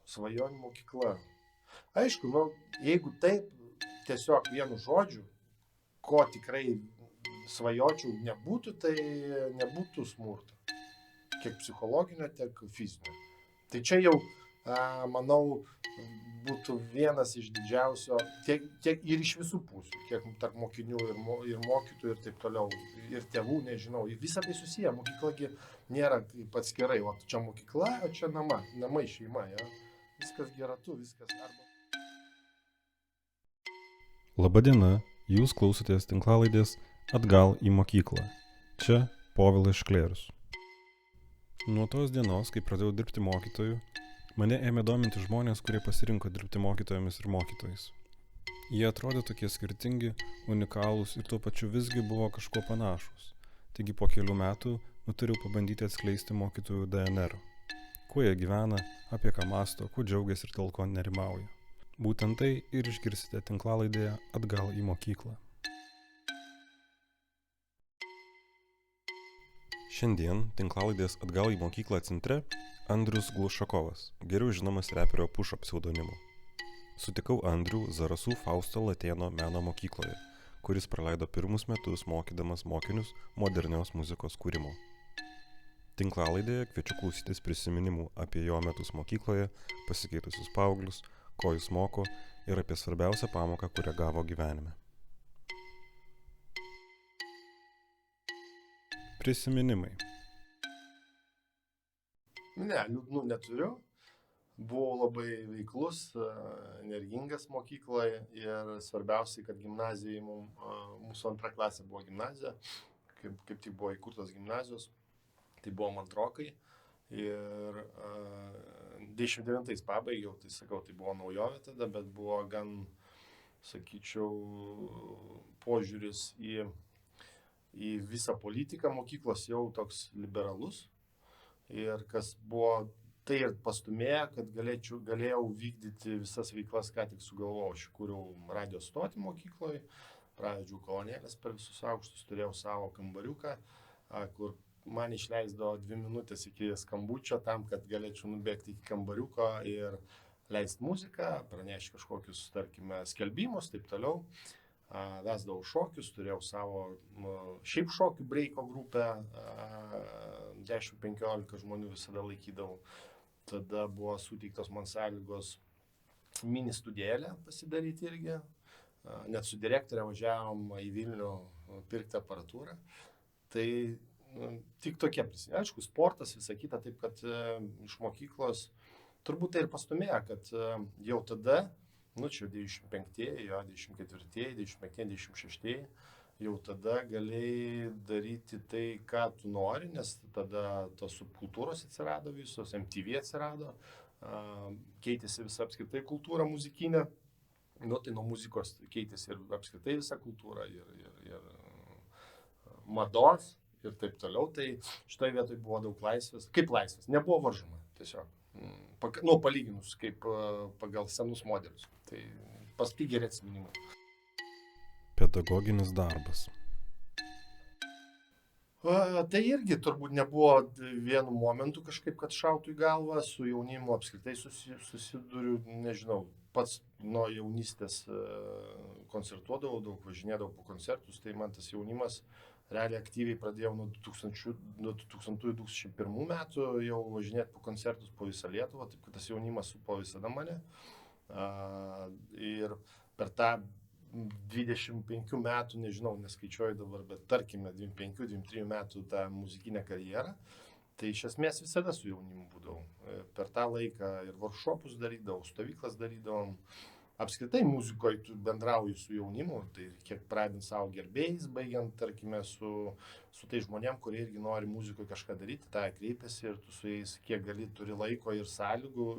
Svajonių mokykla. Aišku, jeigu taip, tiesiog vienu žodžiu, ko tikrai svajočiau nebūtų, tai nebūtų smurto. Tiek psichologinio, tiek fizinio. Tai čia jau, manau, būtų vienas iš didžiausio, tiek ir iš visų pusių, kiek tarp mokinių ir mokytojų ir taip toliau, ir tėvų, nežinau, visą tai susiję, mokyklagi nėra pats gerai, o čia mokykla, o čia namai šeima, ja? Viskas geratu, viskas arba. Labadiena, jūs klausotės tinklalaidės Atgal į mokyklą. Čia Povilas Šklėrius. Nuo tos dienos, kai pradėjau dirbti mokytoju, mane ėmė dominti žmonės, kurie pasirinko dirbti mokytojomis ir mokytojais. Jie atrodė tokie skirtingi, unikalūs ir tuo pačiu visgi buvo kažkuo panašus. Taigi po kelių metų nutariau pabandyti atskleisti mokytojų DNR. Kuo jie gyvena, apie ką mąsto, kuo džiaugiasi ir dėl ko nerimauja. Būtent tai ir išgirsite tinklalaidėje Atgal į mokyklą. Šiandien tinklalaidės Atgal į mokyklą centre Andrius Glušakovas, geriau žinomas reperio Pušo pseudonimu. Sutikau Andrių Zarasų Fausto Latėno meno mokykloje, kuris praleido pirmus metus mokydamas mokinius modernios muzikos kūrimo. Tinklalaidėje kviečiu klausytis prisiminimų apie jo metus mokykloje, pasikeitusius paauglius, ko jis moko ir apie svarbiausią pamoką, kurią gavo gyvenime. Prisiminimai. Ne, liūdnų neturiu. Buvau labai veiklus, energingas mokykloje ir svarbiausiai, kad gimnazijai, mūsų antra klasė buvo gimnazija, kaip tik buvo įkurtos gimnazijos, tai buvo antrokai. Ir 99 pabaigiau, tai sakau, tai buvo naujovė tada, bet buvo gan, sakyčiau, požiūris į visą politiką mokyklos jau toks liberalus. Ir kas buvo, tai ir pastumėjo, kad galėjau vykdyti visas veiklas, ką tik sugalvojau. Aš kūriau radijo stotį mokykloje, pravedžiau kolonėlės per visus aukštus, turėjau savo kambariuką, kur man išleisdavo 2 minutės iki skambučio tam, kad galėčiau nubėgti iki kambariuko ir leisti muziką, pranešti kažkokius, tarkime, skelbimus, taip toliau. Vesdavau šokius, turėjau savo šiaip šokių breiko grupę, 10-15 žmonių visada laikydavau. Tada buvo suteiktos man sąlygos mini studijėlę pasidaryti irgi. Net su direktorė važiavom į Vilnių pirkti aparatūrą. Tai tik tokie prisiminiai. Aišku, sportas, visa kita, taip kad iš mokyklos turbūt tai ir pastumėjo, kad jau tada, čia 95-ieji, 94-ieji, 95-ieji, 96-ieji, jau tada galėjai daryti tai, ką tu nori, nes tada tos subkultūros atsirado visos, MTV atsirado, keitėsi visa apskritai kultūra muzikinė, tai nuo muzikos keitėsi ir apskritai visa kultūra ir mados. Ir taip toliau, tai šitoje vietoje buvo daug laisvės. Kaip laisvės? Nebuvo varžoma, tiesiog. Palyginus, kaip pagal senus modelius. Tai paskui geri atsiminimai. Pedagoginis darbas. Tai irgi turbūt nebuvo vienu momentu kažkaip, kad šautų į galvą. Su jaunimu apskritai susiduriu, nežinau, pats nuo jaunystės koncertuodavau, daug važinėdavau po koncertus, tai man tas jaunimas realiai aktyviai pradėjau nuo 2000-2001 metų jau važinėti po koncertus po visą Lietuvą, taip kad tas jaunimas supo visada mane. Ir per tą 25 metų, nežinau, neskaičiuoju dabar, bet tarkime 25-23 metų tą muzikinę karjerą, tai iš esmės visada su jaunimu būdavau. Per tą laiką ir workshopus darydavau, stovyklas darydavom. Apskritai muzikoje tu bendrauji su jaunimu, tai kiek pradedant savo gerbėjais, baigiant, tarkime, su tai žmonėm, kurie irgi nori muzikoje kažką daryti, tą kreipiasi ir tu su jais, kiek gali, turi laiko ir sąlygų,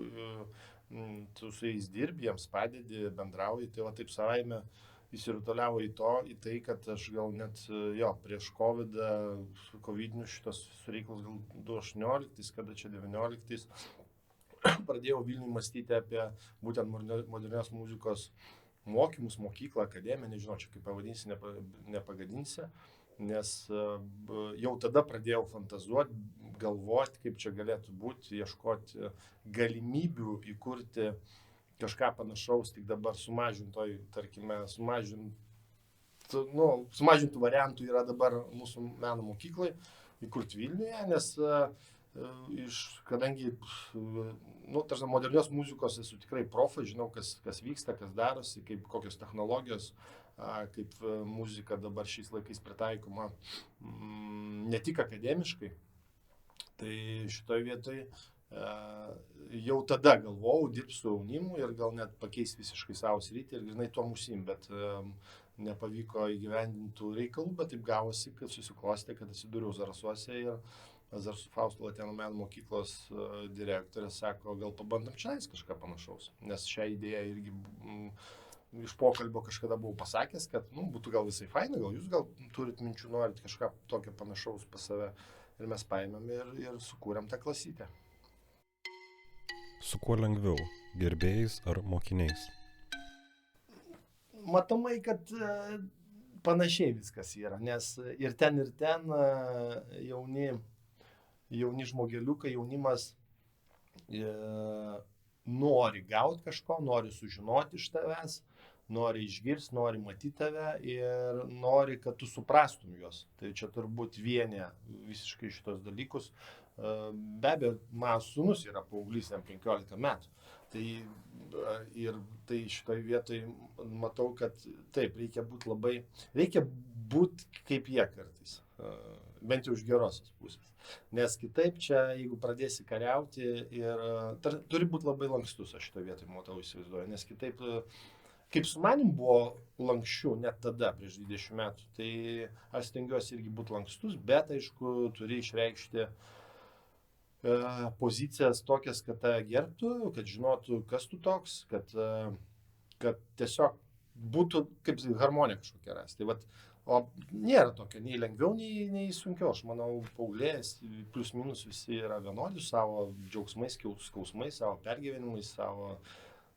tu su jais dirbi, jiems padedi, bendrauji, tai va taip savaime įsirutuliavo į tai, kad aš gal net prieš covidinius šitos reikalus gal 2018, kada čia 2019, pradėjau Vilniui mąstyti apie būtent modernios muzikos mokymus, mokyklą, akademiją, nežinau, čia kaip pavadinsi, nepagadinsi, nes jau tada pradėjau fantazuoti, galvoti, kaip čia galėtų būti, ieškoti galimybių įkurti kažką panašaus, tik dabar sumažintoj, tarkime, sumažintų variantų yra dabar mūsų meno mokyklai įkurti Vilniuje, nes kadangi modernios muzikos esu tikrai profas, žinau, kas vyksta, kas darosi, kokios technologijos, kaip muzika dabar šiais laikais pritaikoma ne tik akademiškai. Tai šitoj vietoj jau tada galvojau, dirbsiu jaunimu ir gal net pakeis visiškai savo sritį ir grinai tuom užsiim, bet nepavyko įgyvendintų reikalų, bet taip gavosi, kad susiklostė, kad atsidūriau Zarasuose ir Zarasų Fausto Latėnų meno mokyklos direktorė sako, gal pabandom čia kažką panašaus, nes šią idėją irgi iš pokalbio kažkada buvau pasakęs, kad būtų gal visai faina, gal jūs gal turit minčių, norit kažką tokio panašaus pas save ir mes paėmėm ir sukūrėm tą klasytę. Su kuo lengviau, gerbėjais ar mokiniais? Matomai, kad panašiai viskas yra, nes ir ten jauni žmogeliukai, jaunimas nori gauti kažko, nori sužinoti iš tavęs, nori išgirsti, nori matyti tave ir nori, kad tu suprastum juos. Tai čia turbūt vienė visiškai šitos dalykus. Be abejo, mano sūnus yra paauglys, jam 15 metų. Tai šitoj vietoj matau, kad taip, reikia būti kaip jie kartais, bent jau iš gerosios pusės. Nes kitaip čia, jeigu pradėsi kariauti turi būti labai lankstus, aš šitoj vietoj matau, įsivaizduoju, nes kitaip, kaip su manim buvo lankščių net tada, prieš 20 metų, tai aš stengiuosi irgi būti lankstus, bet aišku, turi išreikšti pozicijas tokias, kad tave gerbtų, kad žinotų, kas tu toks, kad tiesiog būtų kaip harmonija kažkokia rasti. O nėra tokio, nei lengviau, nei sunkiau. Aš manau, paauglės, plius minus visi yra vienodi, savo džiaugsmais, skausmais, savo pergyvenimais,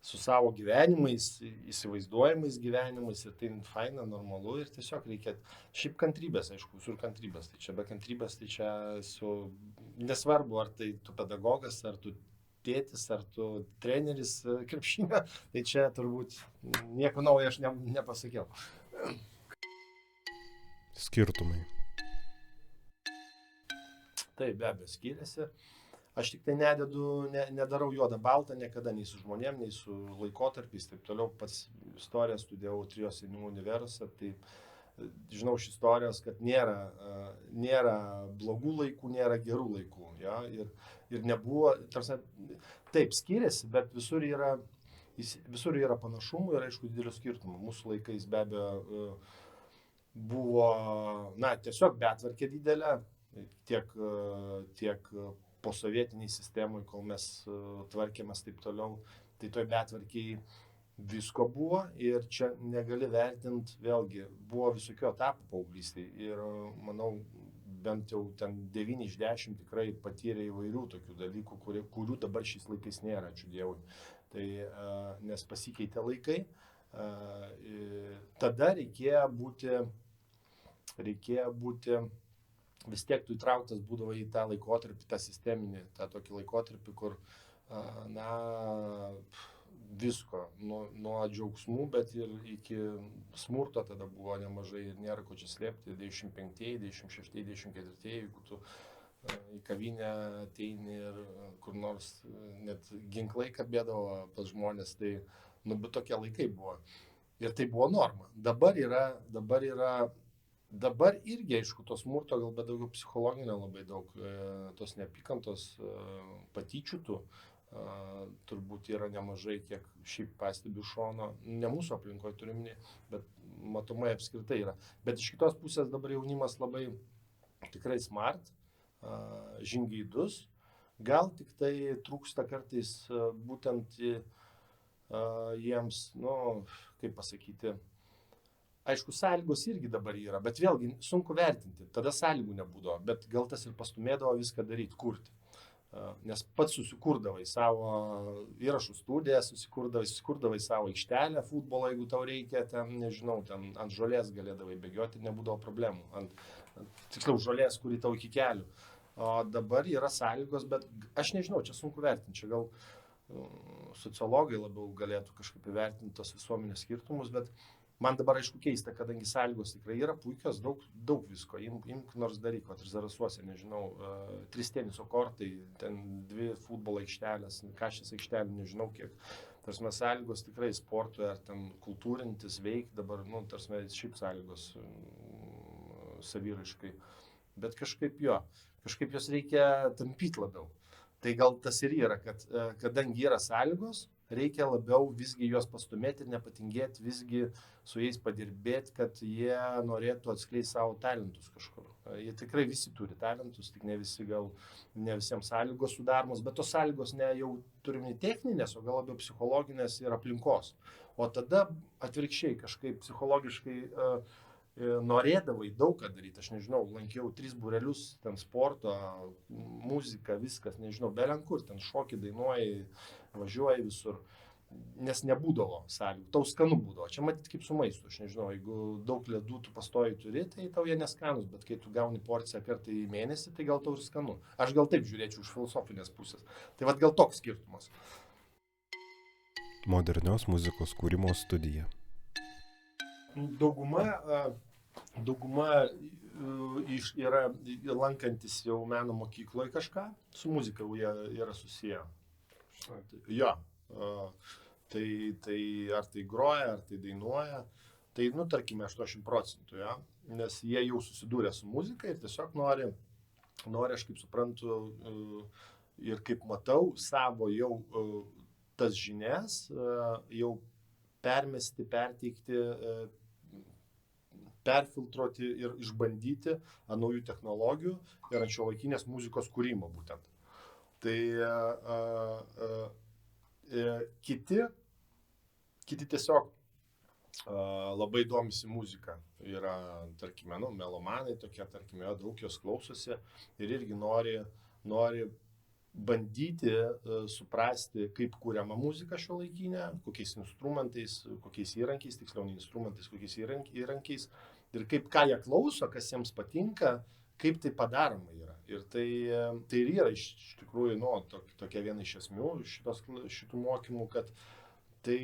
su savo gyvenimais, įsivaizduojamais gyvenimais ir tai faina, normalu ir tiesiog reikia šiaip kantrybės, aišku, visur kantrybės. Tai čia be kantrybės, tai čia nesvarbu, ar tai tu pedagogas, ar tu tėtis, ar tu treneris krepšinio, tai čia turbūt nieko naujo aš nepasakiau. Skirtumai. Taip, be abejo, skiriasi. Aš tik tai nedarau juodą baltą niekada, nei su žmonėm, nei su laikotarpiais, taip toliau. Pats istoriją studijavau 3 jaunimo universuose, tai žinau iš istorijos, kad nėra blogų laikų, nėra gerų laikų. Ja? Ir nebuvo, taip skiriasi, bet visur yra panašumų ir aišku didelių skirtumų. Mūsų laikais be abejo buvo, tiesiog betvarkė didelė, tiek posovietiniai sistemai, kol mes tvarkėmės taip toliau, tai toj betvarkiai visko buvo ir čia negali vertinti, vėlgi, buvo visokių etapų paauglystėje ir manau, bent jau ten 9 iš 10 tikrai patyrė įvairių tokių dalykų, kurių dabar šiais laikais nėra, ačiū Dievui. Tai, nes pasikeitė laikai, tada reikėjo būti vis tiek tu įtrauktas būdavo į tą laikotarpį, tą sisteminį, tą tokį laikotarpį, kur, visko, nuo džiaugsmų, bet ir iki smurto tada buvo nemažai ir nėra ko čia slėpti, 95, 96, 94, jeigu tu į kavinę ateini ir kur nors net ginklai kabėdavo pas žmonės, tai, bet tokie laikai buvo. Ir tai buvo norma. Dabar irgi, aišku, to smurto, gal bet daugiau psichologinio labai daug, tos neapykantos patyčių tų, turbūt yra nemažai, kiek šiaip pastebiu šono, ne mūsų aplinkoje turimni, bet matomai apskritai yra. Bet iš kitos pusės dabar jaunimas labai tikrai smart, žingeidus, gal tik tai trūksta kartais būtent jiems, kaip pasakyti, aišku, sąlygos irgi dabar yra, bet vėlgi sunku vertinti, tada sąlygų nebūdavo, bet gal tas ir pastumėdavo viską daryti, kurti. Nes pats susikurdavai savo įrašų studiją, susikurdavai savo aikštelę futbolo, jeigu tau reikia, ten, nežinau, ten ant žolės galėdavai bėgioti, nebūdavo problemų. Tiksliau, žolės, kuri tau iki kelių. O dabar yra sąlygos, bet aš nežinau, čia sunku vertinti, čia gal sociologai labiau galėtų kažkaip įvertinti tos visuomenės skirtumus, bet man dabar aišku keista, kadangi sąlygos tikrai yra puikios, daug visko, imk nors daryk, ir Zarasuose, nežinau, 3 teniso kortai, ten 2 futbolo aikštelės, Kašės aikštelė, nežinau kiek. Tarsi sąlygos tikrai sportui ar ten kultūrintis veikti dabar, tarsi šiaip sąlygos savyraiškai, bet kažkaip jos reikia tampyti labiau. Tai gal tas ir yra, kad kadangi yra sąlygos, reikia labiau visgi juos pastumėti ir nepatingėti, visgi su jais padirbėti, kad jie norėtų atskleisti savo talentus kažkur. Jie tikrai visi turi talentus, tik ne visiems sąlygos sudaromos, bet tos sąlygos ne jau turime techninės, o gal labiau psichologinės ir aplinkos. O tada atvirkščiai kažkaip psichologiškai norėdavai daug ką daryti, aš nežinau, lankiau 3 būrelius, ten sporto, muzika, viskas, nežinau, belenkur, ten šoki, dainuoji, važiuoji visur, nes nebūdavo sąlygų, tau skanu būdavo, čia matyt kaip su maistu, aš nežinau, jeigu daug ledų tu pastoji turi, tai tau jie neskanus, bet kai tu gauni porciją kartą į mėnesį, tai gal tau ir skanu. Aš gal taip žiūrėčiau iš filosofinės pusės, tai vat gal toks skirtumas. Modernios muzikos kūrimo studija. Dauguma yra lankantis jau meno mokykloje kažką, su muzika jie yra susiję. Jo, tai ar tai groja, ar tai dainuoja, tai, tarkime, 80%, ja? Nes jie jau susidūrė su muzika ir tiesiog nori, aš kaip suprantu ir kaip matau, savo jau tas žinias jau permesti, perteikti, perfiltruoti ir išbandyti ant naujų technologijų ir ant šiuolaikinės muzikos kūrimo būtent. Tai kiti tiesiog labai domisi muzika. Yra, tarkime, melomanai tokie, tarkime, daug jos klausosi ir irgi nori bandyti suprasti, kaip kuriama muzika šiuolaikinė, kokiais instrumentais, kokiais įrankiais, tiksliau ne instrumentais, kokiais įrankiais ir ką jie klauso, kas jiems patinka, kaip tai padaroma yra. Ir tai ir yra iš tikrųjų tokia viena iš esmių šitų mokymų, kad tai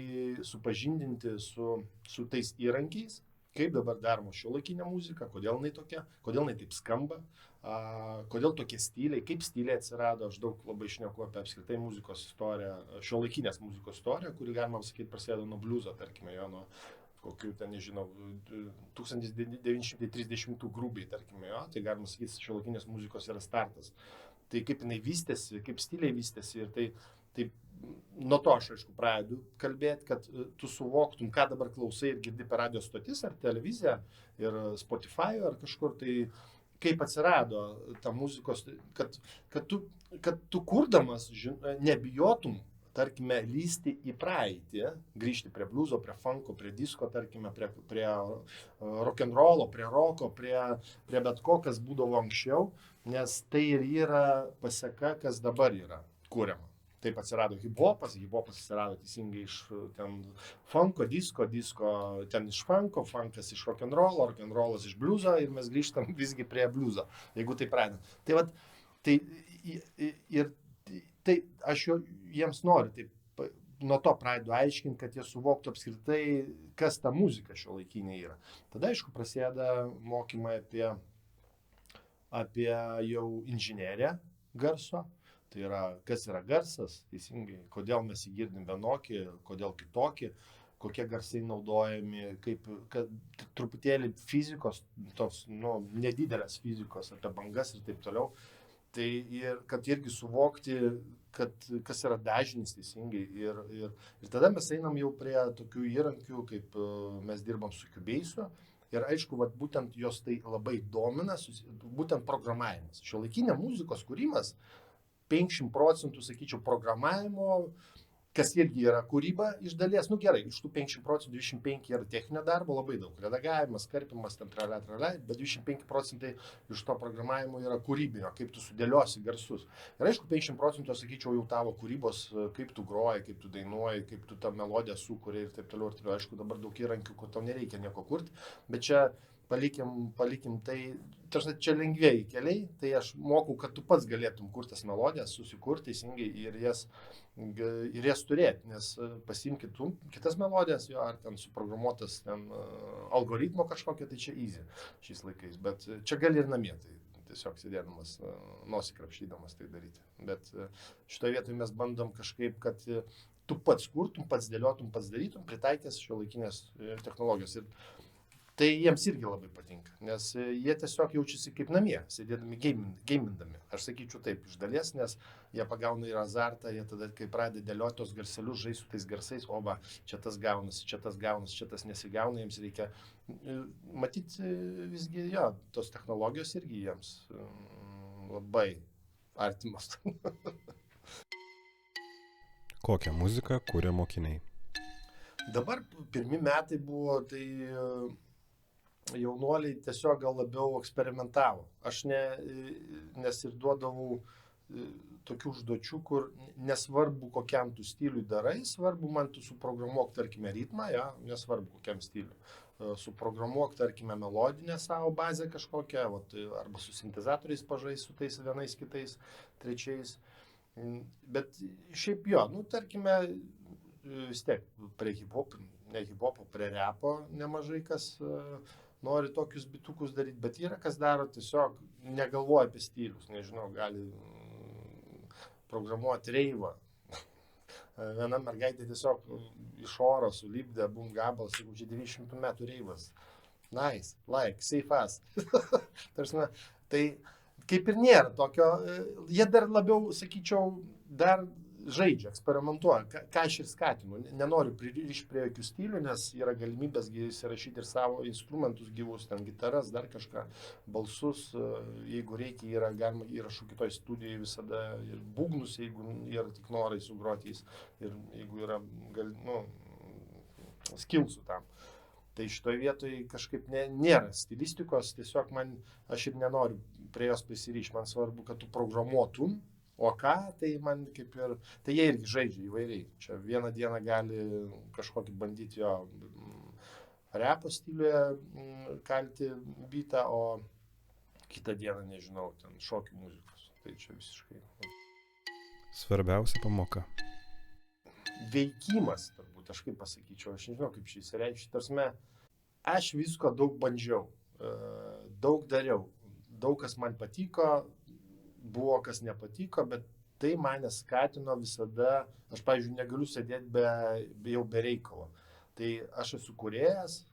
supažindinti su tais įrankiais, kaip dabar daroma šiuolaikinė muzika, kodėl jinai tokia, kodėl jinai taip skamba, kodėl tokie stiliai, kaip stiliai atsirado. Aš daug labai šneku apie apskritai muzikos istoriją, šiuolaikinės muzikos istoriją, kuri, galima sakyti, prasideda nuo bliuzo, tarkime, jo nuo kokių ten, nežinau, 1930 grubiai, tarkime, jo, tai galima sakyti, šiuolaikinės muzikos yra startas. Tai kaip jinai vystėsi, kaip stiliai vystėsi ir tai nuo to aš, aišku, pradedu kalbėti, kad tu suvoktum, ką dabar klausai ir girdi per radio stotis ar televiziją ir Spotify ar kažkur, tai kaip atsirado ta muzikos, kad tu kurdamas nebijotum, tarkime, lysti į praeitį, grįžti prie bliuzo, prie funko, prie disko, tarkime, prie rock'n'rollo, prie roko, prie bet ko, kas būdavo anksčiau, nes tai ir yra paseka, kas dabar yra kuriama. Taip atsirado hip-hopas atsirado teisingai iš ten funko, disko ten iš funko, funkas iš rock'n'rollo, rock'n'rollas iš bliuzo ir mes grįžtam visgi prie bliuzo, jeigu tai pradedam. Tai vat, tai aš jiems noriu, nuo to pradedu aiškinti, kad jie suvoktų apskritai, kas ta muzika šiuolaikinė yra. Tada, aišku, prasideda mokymai apie jau inžineriją garso. Tai yra, kas yra garsas, teisingai, kodėl mes jį girdim vienokį, kodėl kitokį, kokie garsai naudojami, kad truputėlį fizikos, tos, nedidelės fizikos apie bangas ir taip toliau. Tai ir kad irgi suvokti, kas yra dažnis, teisingai. Ir tada mes einam jau prie tokių įrankių, kaip mes dirbam su Cubase. Ir aišku, būtent jos tai labai domina, būtent programavimas. Šiuolaikinė muzikos kūrimas, 50%, sakyčiau, programavimo kas irgi yra kūryba iš dalies, nu gerai, iš tų 50 procentų 25 yra techninio darbo, labai daug, redagavimas, karpimas, ten tralia, bet 25 procentai iš to programavimo yra kūrybinio, kaip tu sudėliosi garsus. Ir aišku, 50 procentų, sakyčiau, jau tavo kūrybos, kaip tu groji, kaip tu dainuoji, kaip tu tą melodiją sukuri ir taip toliau. Aišku, dabar daug įrankių, kur tau nereikia nieko kurti, bet čia palikim tai, tarsi čia lengvėjai keliai, tai aš mokau, kad tu pats galėtum kurtas melodijas, susikurti teisingai ir jas turėti, nes pasiimk kitas melodijas, jo, ar ten suprogramuotas ten algoritmo kažkokia, tai čia easy šiais laikais, bet čia gali ir namie, tai tiesiog sėdėdamas, nosį krapštydamas tai daryti. Bet šitoje vietoje mes bandom kažkaip, kad tu pats kurtum, pats dėliotum, pats darytum, pritaikęs šiuolaikinės technologijos. Ir tai jiems irgi labai patinka, nes jie tiesiog jaučiasi kaip namie, sėdėdami gamindami. Aš sakyčiau taip, iš dalies, nes jie pagauna ir azartą, jie tada, kai pradeda dėlioti tos garselius, žais su tais garsais, o va, čia tas gaunasi, čia tas nesigauna, jiems reikia matyti visgi, jo, tos technologijos irgi jiems labai artimos. Kokią muziką kuria mokiniai? Dabar pirmi metai buvo, tai jaunuoliai tiesiog gal labiau eksperimentavo. Aš nes ir duodavau tokių užduočių, kur nesvarbu kokiam tu stiliui darai, svarbu man tu suprogramuok, tarkime, ritmą, ja, nesvarbu kokiam stiliui. Suprogramuok, tarkime, melodinę savo bazę kažkokią, arba su sintezatoriais pažais su tais vienais, kitais, trečiais. Bet šiaip jo, nu, tarkime, vis tiek prie hip-hopo, prie repo nemažai kas nori tokius bitukus daryti, bet yra kas daro tiesiog negalvoja apie stilius, nežinau, gali programuoti reivą. Viena mergaitė tiesiog iš oro sulipdė bum gabalas, jeigu čia 900 metų reivas. Nice, like, safe as. Tai kaip ir nėra tokio, jie dar labiau, sakyčiau, dar žaidžia, eksperimentuoja, ką aš ir skatinu. Nenoriu pririšti prie jokių stilių, nes yra galimybės įsirašyti ir savo instrumentus gyvus, ten gitaras, dar kažką, balsus, jeigu reikia, yra galima įrašų kitoj studijai visada, ir būgnus, jeigu yra tik norai sugroti jais, ir jeigu yra, skillsų tam. Tai šitoje vietoje kažkaip nėra stilistikos, tiesiog aš ir nenoriu prie jos prisirišti, man svarbu, kad tu programuotum. O ką, tai man kaip ir, tai jie irgi žaidžia įvairiai. Čia vieną dieną gali kažkokį bandyti jo repo stiliuje kalti bitą, o kitą dieną, nežinau, ten šokių muzikos. Tai čia visiškai. Svarbiausia pamoka. Veikimas, turbūt, aš kaip pasakyčiau, aš nežinau, kaip šis reiškia. Tarsime, aš visko daug bandžiau, daug dariau, daug kas man patiko, buvo kas nepatiko, bet tai mane skatino visada, aš, pavyzdžiui, negaliu sėdėti jau be reikalo. Tai aš esu kūrėjas,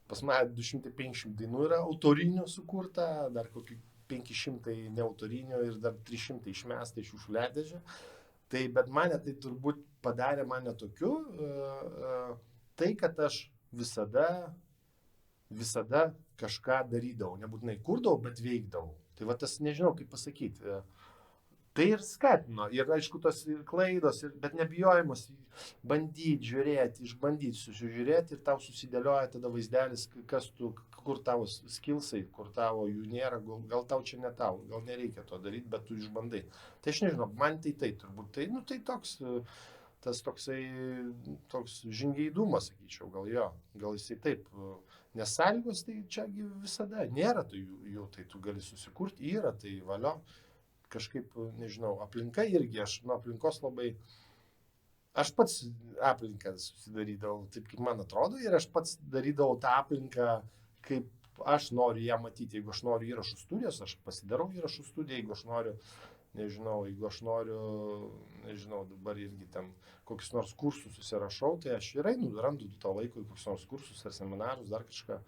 pas mane 250 dainų yra autorinių sukurta, dar kokį 500 neautorinių ir dar 300 išmesta iš šiukšliadėžę. Tai, bet mane tai turbūt padarė mane tokiu, tai, kad aš visada kažką darydavau, nebūtinai kurdavau, bet veikdavau. Tai va tas, nežinau kaip pasakyti, tai ir skatino, ir aišku tos klaidos, bet nebijojimas bandyti, žiūrėti, išbandyti, susižiūrėti ir tau susidėlioja tada vaizdelis, kur tavo skillsai, kur tavo jų nėra, gal tau čia ne tau, gal nereikia to daryti, bet tu išbandai. Tai aš nežinau, man tai turbūt, tai toks žingeidumas, sakyčiau, gal jisai taip. Nes sąlygos tai čia visada nėra jų, tai tu gali susikurti, yra, tai valio, kažkaip, nežinau, aplinka irgi, aš nuo aplinkos labai, aš pats aplinką susidarydavau taip, kaip man atrodo, ir aš pats darydavau tą aplinką, kaip aš noriu ją matyti. Jeigu aš noriu įrašų studijos, aš pasidarau įrašų studiją, jeigu aš noriu, nežinau, dabar irgi ten kokius nors kursus susirašau, tai aš ir einu, randu to laiko į kokius nors kursus ar seminarus, dar kažką.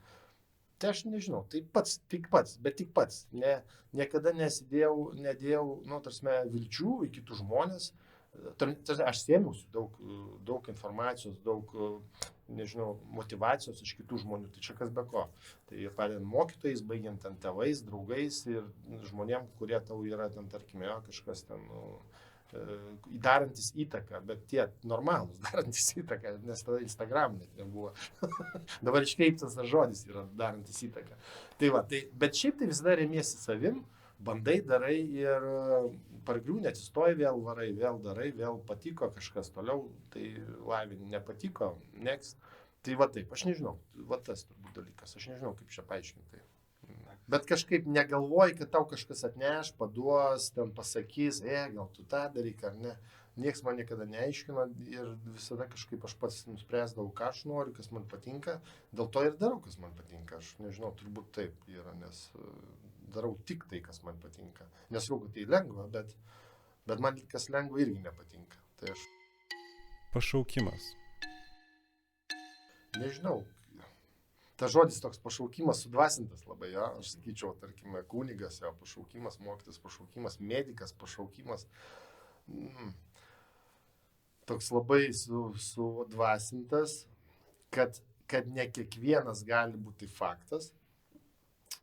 Tai aš nežinau, tik pats. Niekada nedėjau, vilčių į kitus žmonės. Aš sėmiausi daug informacijos, daug, nežinau, motyvacijos iš kitų žmonių, tai čia kas be ko. Tai padedant mokytojais, baigiant ten tėvais, draugais ir žmonėm, kurie tau yra ten, tarkime, kažkas ten, darantis įtaką, bet tie normalūs darantis įtaką, nes tada Instagram net nebuvo. Dabar iškreiptas tas žodis yra darantis įtaką. Tai va, bet šiaip tai visada remiesi savim, bandai, darai ir pargriūnė, atsistoji, vėl varai, vėl darai, vėl patiko kažkas toliau, tai lavini, nepatiko, next. Tai va taip, aš nežinau, va tas turbūt dalykas, aš nežinau, kaip čia paaiškinti. Bet kažkaip negalvoji, kad tau kažkas atneš, paduos, ten pasakys, gal tu tą daryk ar ne. Niekas man niekada neaiškino ir visada kažkaip aš pats nuspręsdavau, ką aš noriu, kas man patinka. Dėl to ir darau, kas man patinka. Aš nežinau, turbūt taip yra, nes darau tik tai, kas man patinka. Nesakau, kad tai lengva, bet man kas lengva irgi nepatinka. Tai aš Pašaukimas. nežinau. Ta žodis toks pašaukimas sudvasintas labai, ja? Aš sakyčiau, tarkime, kunigas, jo, pašaukimas, mokytis, pašaukimas, medikas, pašaukimas. Toks labai sudvasintas, kad ne kiekvienas gali būti faktas,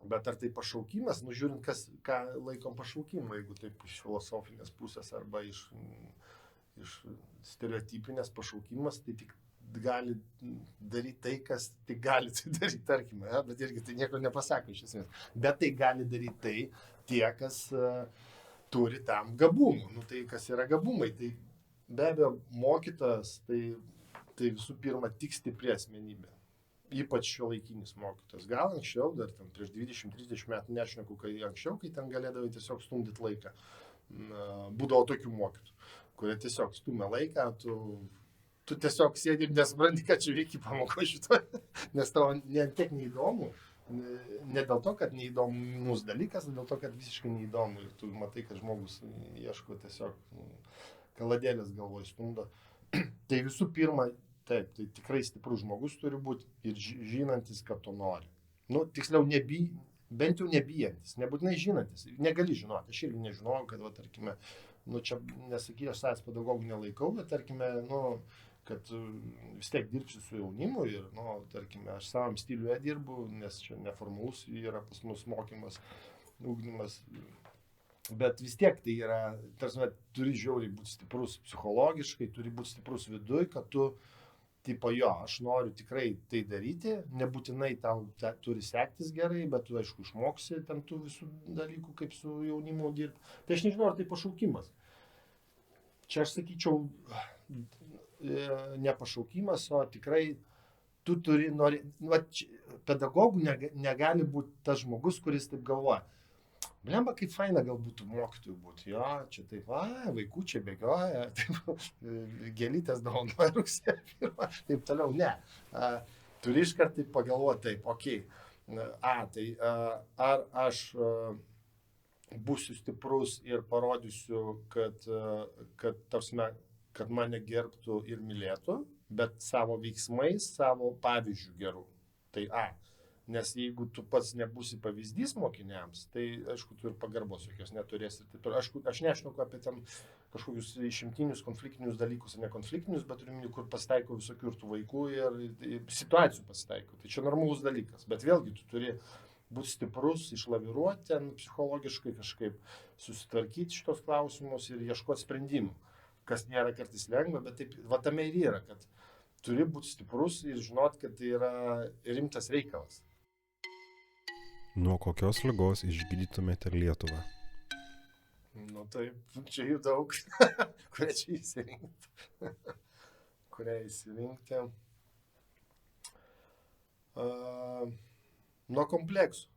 bet ar tai pašaukimas, žiūrint, ką laikom pašaukimu, jeigu taip iš filosofinės pusės arba iš stereotipinės pašaukimas, tai tik gali daryti tai, kas tik gali tai daryti, tarkime, ja? Bet irgi tai nieko nepasako iš esmės. Bet tai gali daryti tai tie, kas turi tam gabumų. Tai kas yra gabumai, tai be abejo mokytojas, tai visų pirma tik stipri asmenybė. Ypač šiuolaikinis mokytojas. Gal anksčiau, dar ten prieš 20-30 metų nešneku, kai anksčiau, kai ten galėdavai tiesiog stumdyti laiką. Būdavo tokių mokytojų, kurie tiesiog stumia laiką, tu tiesiog sėdi ir nesupranti, kad čia reikia pamoko šito, nes tavo tiek neįdomu. Ne dėl to, kad neįdomus dalykas, dėl to, kad visiškai neįdomu. Ir tu matai, kad žmogus ieško tiesiog kaladėlės galvoj stumdo. Tai visų pirma, taip, tai tikrai stiprus žmogus turi būti ir žinantis, kad to nori. Tiksliau, bent jau nebijantis, nebūtinai žinantis. Negali žinoti, aš irgi nežinojau, kad, tarkime, čia nesakysiu, aš savęs pedagogų nelaikau, bet, tarkime, kad vis tiek dirbsiu su jaunimu ir, tarkime, aš savam stiliuje dirbu, nes čia neformalus yra pas mus mokymas, ugdymas, bet vis tiek tai yra, tarsi, turi žiauriai būti stiprus psichologiškai, turi būti stiprus viduj, kad tu, aš noriu tikrai tai daryti, nebūtinai tau turi sektis gerai, bet tu, aišku, išmoksi ten tų visų dalykų, kaip su jaunimu dirbti. Tai aš nežinau, ar tai pašaukimas. Čia aš sakyčiau, ne pašaukimas, o tikrai tu turi pedagogų negali būti tas žmogus, kuris taip galvoja. Blemba, kaip faina gal būtų mokytojų būti. Jo, čia taip, vaikučiai bėgioja, taip, gėlytės dovanoja rugsėjo 1, taip toliau, ne. Turi iškart taip pagalvoti, taip, okei. Tai ar aš būsiu stiprus ir parodysiu, kad mane gerbtų ir mylėtų, bet savo veiksmais, savo pavyzdžių gerų. Tai nes jeigu tu pats nebūsi pavyzdys mokiniams, tai aišku, tu ir pagarbos jokios neturėsi. Aš nešneku apie ten kažkokius išimtinius, konfliktinius dalykus, ne konfliktinius, bet turiu, kur pasitaiko visokių ir tų vaikų ir situacijų pasitaiko. Tai čia normalus dalykas, bet vėlgi tu turi būti stiprus, išlaviruoti ten psichologiškai kažkaip, susitvarkyti šitos klausimus ir ieškoti sprendimų. Kas nėra kartais lengva, bet taip, tame ir yra, kad turi būti stiprus ir žinot, kad tai yra rimtas reikalas. Nuo kokios ligos išgydytumėte Lietuvą? Taip, čia jų daug. Kurią čia įsirinkti? Nuo kompleksų.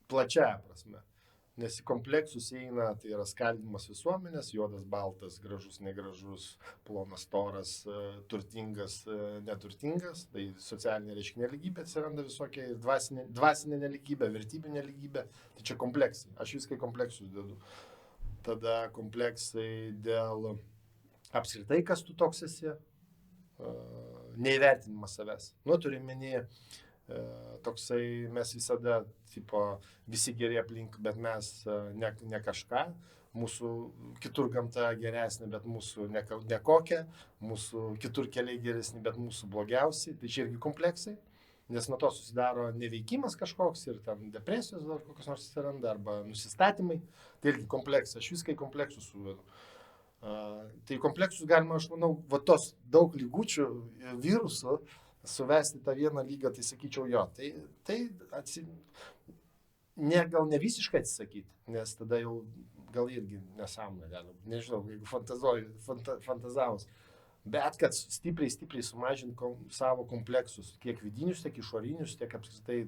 Plačiaja prasme. Nes į kompleksus eina, tai yra skaldymas visuomenės, juodas, baltas, gražus, negražus, plonas, storas, turtingas, neturtingas, tai socialinė reiškia nelygybė atsiranda visokia ir dvasinė nelygybė, vertybinė nelygybė, tai čia kompleksai, aš viskai kompleksus dedu. Tada kompleksai dėl apskritai, kas tu toks esi, neįvertinimas savęs. Turiu menį, toksai mes visada, visi geri aplink, bet mes ne kažką, mūsų kitur gamta geresnė, bet mūsų nekokia, mūsų kitur keliai geresni, bet mūsų blogiausi, tai čia irgi kompleksai. Nes nuo to susidaro neveikimas kažkoks ir ten depresijos dar kokios nors atsiranda, arba nusistatymai. Tai irgi kompleksas, aš viską į kompleksus suvedu. Tai kompleksus galima, aš manau, va tos daug lygučių virusų suvesti tą vieną lygą, tai sakyčiau jo. Gal ne visiškai atsisakyti, nes tada jau gal irgi nesąmonė gali. Nežinau, jeigu fantazavus. Bet kad stipriai sumažinti savo kompleksus, tiek vidinius, tiek išorinius, tiek apskritai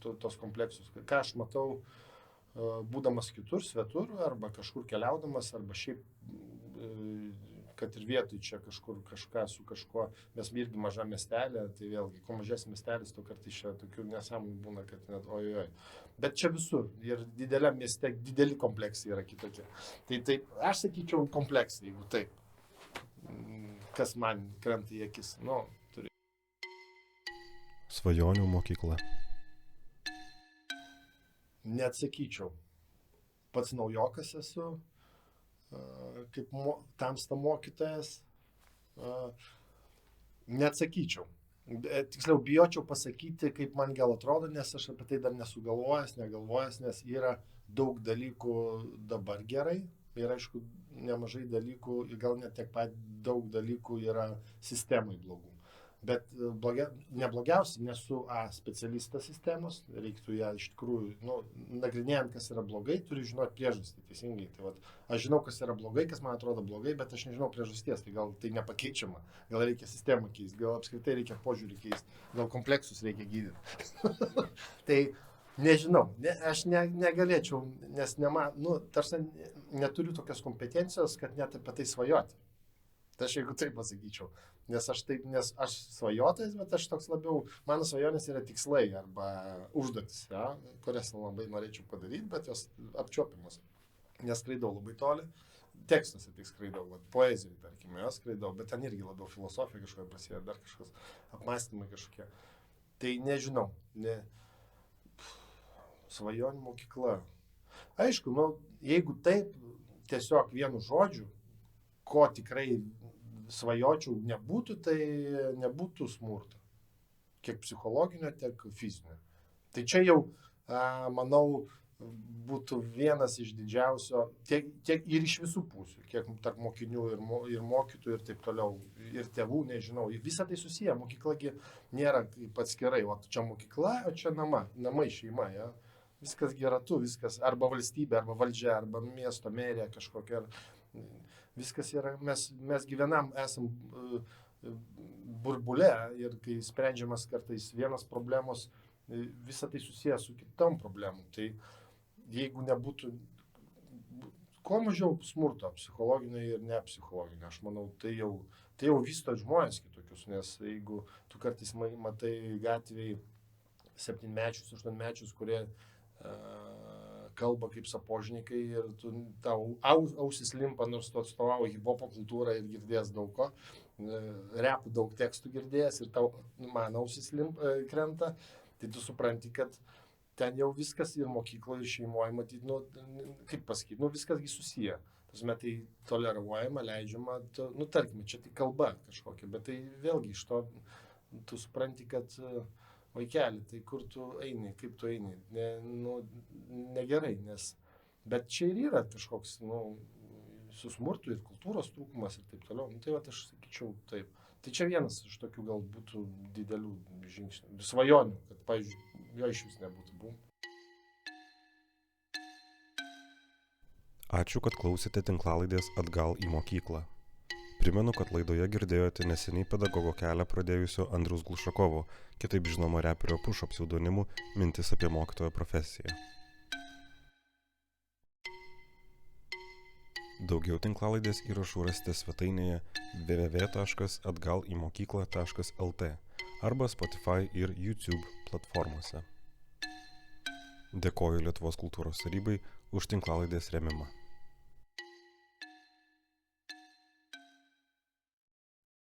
tos kompleksus. Ką aš matau, būdamas kitur, svetur, arba kažkur keliaudamas, arba šiaip, kad ir vietoj čia kažką su kažkuo, mes irgi maža miestelė, tai vėlgi, kuo mažesnis miestelis, to kartais čia tokių nesąmonių būna, kad net ojoj. Bet čia visur, ir dideliam mieste dideli kompleksai yra kitokie. Tai aš sakyčiau kompleksai, jeigu taip, kas man krenta į akis, turi. Svajonių mokykla. Neatsakyčiau. Pats naujokas esu, kaip tamsta mokytojas, neatsakyčiau. Tiksliau, bijočiau pasakyti, kaip man gal atrodo, nes aš apie tai dar negalvojęs, nes yra daug dalykų dabar gerai ir aišku, nemažai dalykų, gal net tiek pat daug dalykų yra sistemai blogų. Bet neblogiausia, nesu specialistas sistemos, reiktų ją iš tikrųjų, nagrinėjant, kas yra blogai, turi žinoti priežastį teisingai. Tai aš žinau, kas yra blogai, kas man atrodo blogai, bet aš nežinau priežasties, tai gal tai nepakeičiama, gal reikia sistemą keisti, gal apskritai reikia požiūrį keisti, gal kompleksus reikia gydyti. Tai nežinau, aš negalėčiau, nes tarsi neturiu tokios kompetencijos, kad net apie tai svajoti. Tai aš jeigu taip pasakyčiau, nes aš svajotojas, bet aš toks labiau, mano svajonės yra tikslai arba užduotis, kurias labai norėčiau padaryti, bet jos apčiuopiamos. Neskraidau labai toli, tekstuose tik skraidau, poezijai, tarkime, skraidau, bet ten irgi labiau filosofija kažkokia prasideda, dar kažkas, apmąstymai kažkokie. Tai nežinau, svajonių mokykla. Aišku, jeigu taip, tiesiog vienu žodžiu, ko tikrai svajočiau nebūtų, tai nebūtų smurto. Kiek psichologinio, tiek fizinio. Tai čia jau, manau, būtų vienas iš didžiausio, tiek ir iš visų pusių, kiek tarp mokinių ir mokytojų ir taip toliau, ir tėvų, nežinau. Visą tai susiję, mokyklagi nėra kaip atskirai, o čia mokykla, o čia namai, šeima, ja. Viskas geratu, viskas, arba valstybė, arba valdžia, arba miesto merija kažkokia. Viskas yra, mes gyvenam, esam burbule ir kai sprendžiamas kartais vienas problemos, visą tai susijęs su kitom problemom. Tai jeigu nebūtų, kuo mažiau smurto, psichologinio ir nepsichologinio, aš manau, tai jau vysto žmonės kitokius, nes jeigu tu kartais matai gatvėj 7-mečius, 8-mečius, kurie kalba kaip sapožnikai ir tau ausis limpa, nors tu atstovavo hip-hopo kultūrą ir girdėjęs daug ko, repų daug tekstų girdėjęs ir tau man ausis krenta, tai tu supranti, kad ten jau viskas ir mokykloje, ir šeimoje, matyt, kaip pasakyti, viskas susiję. Tai toleruojama, leidžiama, tarkime, čia tai kalba kažkokia, bet tai vėlgi iš to tu supranti, kad vaikeli, tai kur tu eini, kaip tu eini, negerai, bet čia ir yra kažkoks, su smurtu ir kultūros trūkumas ir taip toliau, tai aš sakyčiau taip. Tai čia vienas iš tokių gal būtų didelių žingsnių, svajonių, kad, pavyzdžiui, jo iš vis nebūtų. Ačiū, kad klausėte tinklalaidės Atgal į mokyklą. Primenu, kad laidoje girdėjote neseniai pedagogo kelią pradėjusio Andriaus Glušakovo, kitaip žinoma reperio Pušo pseudonimu, mintis apie mokytojo profesiją. Daugiau tinklalaidės įrašų rasite svetainėje www.atgalimokykla.lt arba Spotify ir YouTube platformose. Dėkoju Lietuvos kultūros tarybai už tinklalaidės rėmimą.